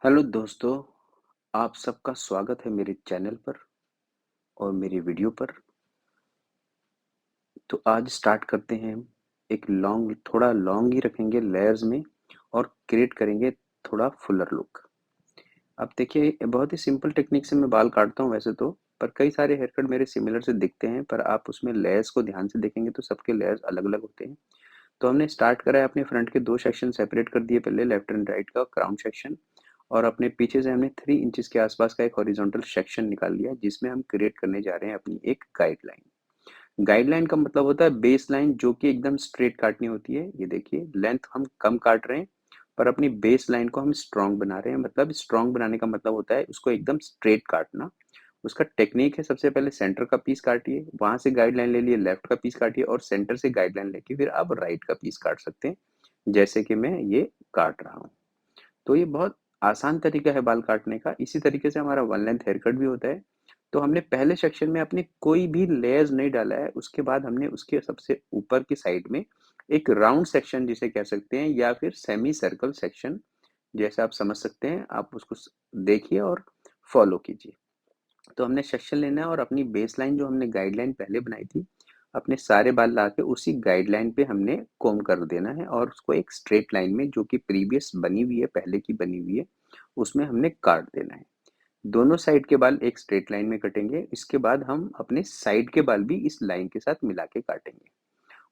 Hello दोस्तों, आप सबका स्वागत है मेरे चैनल पर और मेरी वीडियो पर। तो आज स्टार्ट करते हैं हम। एक थोड़ा लॉन्ग ही रखेंगे लेयर्स में और क्रिएट करेंगे थोड़ा फुलर लुक। अब देखिए, बहुत ही सिंपल टेक्निक से मैं बाल काटता हूँ वैसे तो, पर कई सारे हेयर कट मेरे सिमिलर से दिखते हैं, पर आप उसमें लेयर्स को ध्यान से देखेंगे तो सबके लेयर्स अलग अलग होते हैं। तो हमने स्टार्ट करा है, अपने फ्रंट के दो सेक्शन सेपरेट कर दिए, पहले लेफ्ट एंड राइट का क्राउन सेक्शन, और अपने पीछे से हमने 3 इंचेस के आसपास का एक हॉरिजॉन्टल सेक्शन निकाल लिया, जिसमें हम क्रिएट करने जा रहे हैं अपनी एक गाइडलाइन। गाइडलाइन का मतलब होता है बेस लाइन, जो कि एकदम स्ट्रेट काटनी होती है। ये देखिए, लेंथ हम कम काट रहे हैं, पर अपनी बेस लाइन को हम स्ट्रॉन्ग बना रहे हैं। मतलब स्ट्रॉन्ग बनाने का मतलब होता है उसको एकदम स्ट्रेट काटना। उसका टेक्निक है, सबसे पहले सेंटर का पीस काटिए, वहां से गाइडलाइन ले लिए, लेफ्ट का पीस काटिए और सेंटर से गाइडलाइन लेके फिर आप राइट का पीस काट सकते हैं, जैसे कि मैं ये काट रहा हूँ। तो ये बहुत आसान तरीका है बाल काटने का। इसी तरीके से हमारा वन लेंथ हेयर कट भी होता है। तो हमने पहले सेक्शन में अपने कोई भी लेयर्स नहीं डाला है, उसके बाद हमने उसके सबसे ऊपर की साइड में एक राउंड सेक्शन जिसे कह सकते हैं, या फिर सेमी सर्कल सेक्शन, जैसे आप समझ सकते हैं, आप उसको देखिए और फॉलो कीजिए। तो हमने सेक्शन लेना है और अपनी बेस लाइन जो हमने गाइडलाइन पहले बनाई थी, अपने सारे बाल ला के उसी गाइडलाइन पे हमने कोम कर देना है, और उसको एक स्ट्रेट लाइन में, जो कि प्रीवियस बनी हुई है, पहले की बनी हुई है, उसमें हमने काट देना है। दोनों साइड के बाल एक स्ट्रेट लाइन में कटेंगे। इसके बाद हम अपने साइड के बाल भी इस लाइन के साथ मिला के काटेंगे।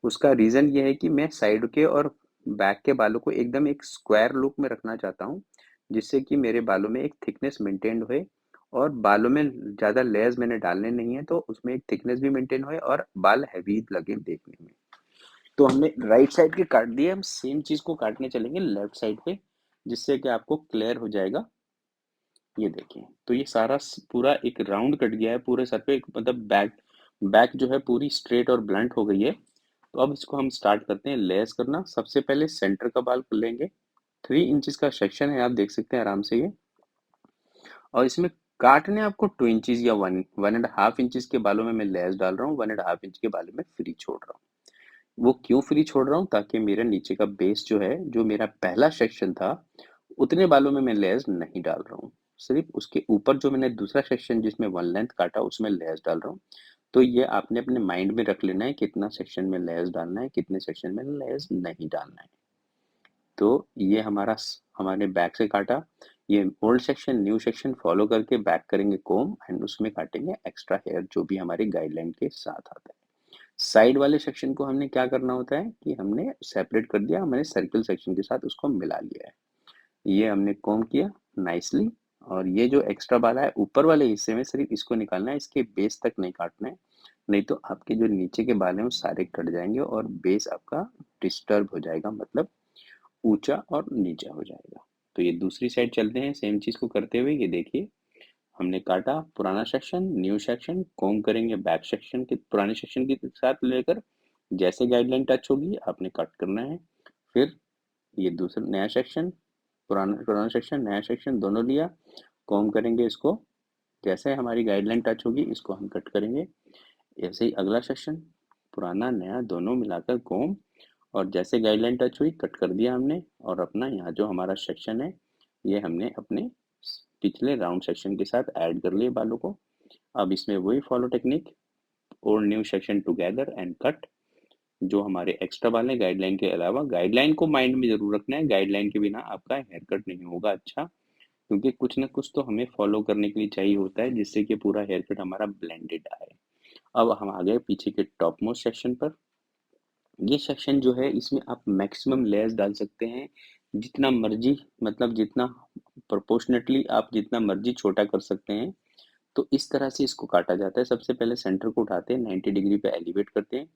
उसका रीज़न ये है कि मैं साइड के और बैक के बालों को एकदम एक स्क्वायर लुक में रखना चाहता हूँ, जिससे कि मेरे बालों में एक थिकनेस मेंटेन होए, और बालों में ज़्यादा लेयर्स मैंने डालने नहीं है, तो उसमें एक थिकनेस भी मेंटेन होए और बाल हैवी लगे देखने में। तो हमने राइट साइड के काट दिए, हम सेम चीज़ को काटने चलेंगे लेफ्ट साइड पे, जिससे कि आपको क्लियर हो जाएगा। ये देखिए, तो ये सारा पूरा एक राउंड कट गया है पूरे सर पे, मतलब बैक बैक जो है पूरी स्ट्रेट और ब्लंट हो गई है। तो अब इसको हम स्टार्ट करते हैं लेस करना। सबसे पहले सेंटर का बाल लेंगे। 3 इंचेस का सेक्शन है, आप देख सकते हैं आराम से ये। और इसमें काटने आपको 2 इंचेस या 1.5 इंचेस के बालों में मैं लेस डाल रहा हूँ, 1.5 इंच के बालों में फ्री छोड़ रहा हूँ। वो क्यों फ्री छोड़ रहा हूँ? ताकि मेरा नीचे का बेस जो है, जो मेरा पहला सेक्शन था, उतने बालों में मैं लेस नहीं डाल रहा हूँ। सिर्फ उसके ऊपर जो मैंने दूसरा सेक्शन जिसमें वन लेंथ काटा, उसमें लेस डाल रहा हूँ। तो ये आपने अपने माइंड में रख लेना है, कितना सेक्शन में लेस डालना है, कितने सेक्शन में लेस नहीं डालना है। तो ये हमारे बैक से काटा। ये old section new section follow करके बैक करेंगे कोम, एंड उसमें काटेंगे एक्स्ट्रा हेयर जो भी हमारी गाइडलाइन के साथ आता है। साइड वाले सेक्शन को हमने क्या करना होता है कि हमने सेपरेट कर दिया, हमने सर्कल सेक्शन के साथ उसको मिला लिया है। ये हमने कॉम किया नाइसली। और ये जो एक्स्ट्रा बाल है ऊपर वाले हिस्से में, सिर्फ इसको निकालना है, इसके बेस तक नहीं काटना है। नहीं तो आपके जो नीचे के बाल हैं वो सारे कट जाएंगे और बेस आपका डिस्टर्ब हो जाएगा, मतलब ऊंचा और नीचा हो जाएगा। तो ये दूसरी साइड चलते हैं सेम चीज को करते हुए। ये देखिए, हमने काटा पुराना सेक्शन, न्यू सेक्शन, कॉम करेंगे बैक सेक्शन के पुराने सेक्शन के साथ लेकर, जैसे गाइडलाइन टच होगी आपने कट करना है। फिर ये दूसरा नया सेक्शन, पुराना पुराना सेक्शन नया सेक्शन दोनों लिया, कॉम करेंगे इसको, जैसे हमारी गाइडलाइन टच होगी इसको हम कट करेंगे। ऐसे ही अगला सेक्शन, पुराना नया दोनों मिलाकर कॉम, और जैसे गाइडलाइन टच हुई कट कर दिया हमने। और अपना यहाँ जो हमारा सेक्शन है, ये हमने अपने पिछले राउंड सेक्शन के साथ ऐड कर लिए बालों को। अब इसमें वही फॉलो टेक्निक, और new section together and cut. जो हमारे एक्स्ट्रा बाल हैं गाइडलाइन के अलावा, गाइडलाइन को माइंड में जरूर रखना है, गाइडलाइन के बिना आपका हेयर कट नहीं होगा अच्छा, क्योंकि कुछ ना कुछ तो हमें फॉलो करने के लिए चाहिए होता है, जिससे कि पूरा हेयर कट हमारा ब्लेंडेड आए। अब हम आ गए पीछे के टॉप मोस्ट सेक्शन पर। ये सेक्शन जो है, इसमें आप मैक्सिमम लेयर्स डाल सकते हैं जितना मर्जी, मतलब जितना प्रोपोर्शनेटली आप जितना मर्जी छोटा कर सकते हैं। तो इस तरह से इसको काटा जाता है। सबसे पहले सेंटर को उठाते हैं, 90 डिग्री पे एलिवेट करते हैं।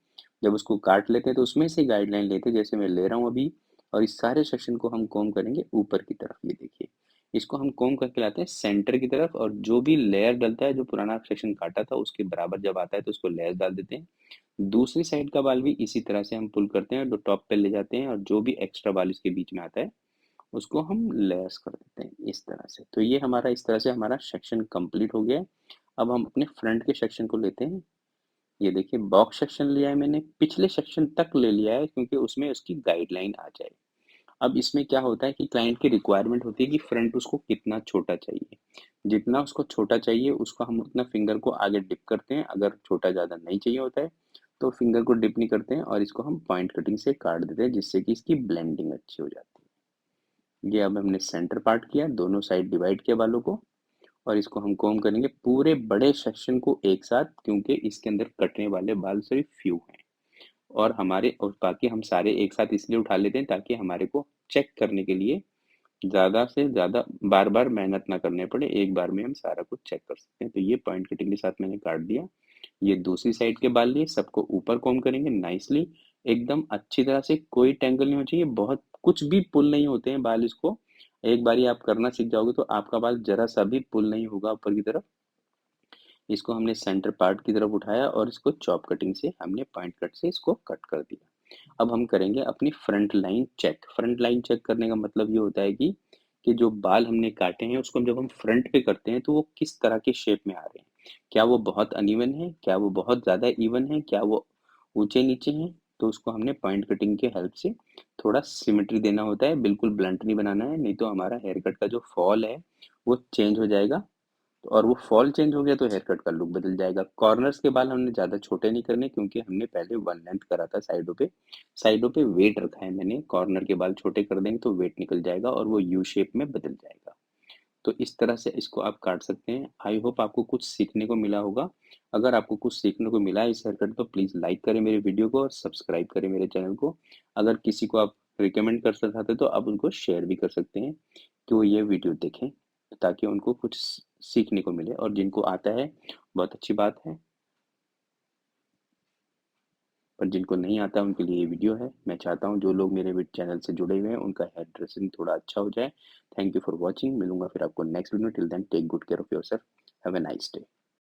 जब उसको काट लेते हैं तो उसमें से गाइडलाइन लेते हैं, जैसे मैं ले रहा हूँ अभी। और इस सारे सेक्शन को हम कोम करेंगे ऊपर की तरफ। ये देखिए, इसको हम कोम करके लाते हैं सेंटर की तरफ, और जो भी लेयर डलता है, जो पुराना सेक्शन काटा था उसके बराबर जब आता है तो उसको लेयर डाल देते हैं। दूसरी साइड का बाल भी इसी तरह से हम पुल करते हैं, जो टॉप पे ले जाते हैं, और जो भी एक्स्ट्रा बाल इसके बीच में आता है उसको हम लेयर्स कर देते हैं इस तरह से। तो ये हमारा इस तरह से हमारा सेक्शन कंप्लीट हो गया है। अब हम अपने फ्रंट के सेक्शन को लेते हैं। ये देखिए, बॉक्स सेक्शन लिया है मैंने, पिछले सेक्शन तक ले लिया है क्योंकि उसमें उसकी गाइडलाइन आ जाए। अब इसमें क्या होता है कि क्लाइंट की रिक्वायरमेंट होती है कि फ्रंट उसको कितना छोटा चाहिए। जितना उसको छोटा चाहिए उसको हम उतना फिंगर को आगे डिप करते हैं। अगर छोटा ज़्यादा नहीं चाहिए होता है तो फिंगर को डिप नहीं करते हैं और इसको हम पॉइंट कटिंग से काट देते हैं, जिससे कि इसकी ब्लेंडिंग अच्छी हो जाती है। ये अब हमने सेंटर पार्ट किया, दोनों साइड डिवाइड किया बालों को, और इसको हम कॉम्ब करेंगे पूरे बड़े सेक्शन को एक साथ, क्योंकि इसके अंदर कटने वाले बाल सिर्फ फ्यू हैं। और हमारे और बाकी हम सारे एक साथ इसलिए उठा लेते हैं ताकि हमारे को चेक करने के लिए ज़्यादा से ज़्यादा बार बार मेहनत ना करने पड़े, एक बार में हम सारा कुछ चेक कर सकते हैं। तो ये पॉइंट कटिंग के साथ मैंने काट दिया। ये दूसरी साइड के बाल लिए सबको ऊपर कॉम्ब करेंगे नाइसली, एकदम अच्छी तरह से, कोई टेंगल नहीं होना चाहिए, बहुत कुछ भी पुल नहीं होते हैं बाल। इसको एक बार आप करना सीख जाओगे तो आपका बाल जरा सा भी पुल नहीं होगा ऊपर की तरफ। इसको हमने सेंटर पार्ट की तरफ उठाया और इसको चॉप कटिंग से हमने पॉइंट कट से इसको कट कर दिया। अब हम करेंगे अपनी front line check. Front line check करने का मतलब ये होता है कि जो बाल हमने काटे हैं उसको जब हम फ्रंट पे करते हैं तो वो किस तरह के शेप में आ रहे हैं। क्या वो बहुत अनइवन है, क्या वो बहुत ज़्यादा इवन है, क्या वो ऊंचे नीचे हैं। तो उसको हमने पॉइंट कटिंग के हेल्प से थोड़ा सिमेट्री देना होता है, बिल्कुल ब्लंट नहीं बनाना है, नहीं तो हमारा हेयर कट का जो फॉल है वो चेंज हो जाएगा। और वो फॉल चेंज हो गया तो हेयर कट का लुक बदल जाएगा। कॉर्नर्स के बाल हमने ज़्यादा छोटे नहीं करने, क्योंकि हमने पहले वन लेंथ करा था साइडों पे। साइडों पे वेट रखा है मैंने, कॉर्नर के बाल छोटे कर देंगे तो वेट निकल जाएगा और वो यू शेप में बदल जाएगा। तो इस तरह से इसको आप काट सकते हैं। आई होप आपको कुछ सीखने को मिला होगा। अगर आपको कुछ सीखने को मिला है इस हेयर कट तो प्लीज़ लाइक करें मेरे वीडियो को और सब्सक्राइब करें मेरे चैनल को। अगर किसी को आप रिकमेंड कर चाहते तो आप उनको शेयर भी कर सकते हैं कि वो ये वीडियो देखें, ताकि उनको कुछ सीखने को मिले। और जिनको आता है बहुत अच्छी बात है, पर जिनको नहीं आता उनके लिए ये वीडियो है। मैं चाहता हूँ जो लोग मेरे चैनल से जुड़े हुए हैं उनका हेयर ड्रेसिंग थोड़ा अच्छा हो जाए। Thank you for watching. मिलूंगा फिर आपको next video. Till then take good care of yourself. Have a nice day.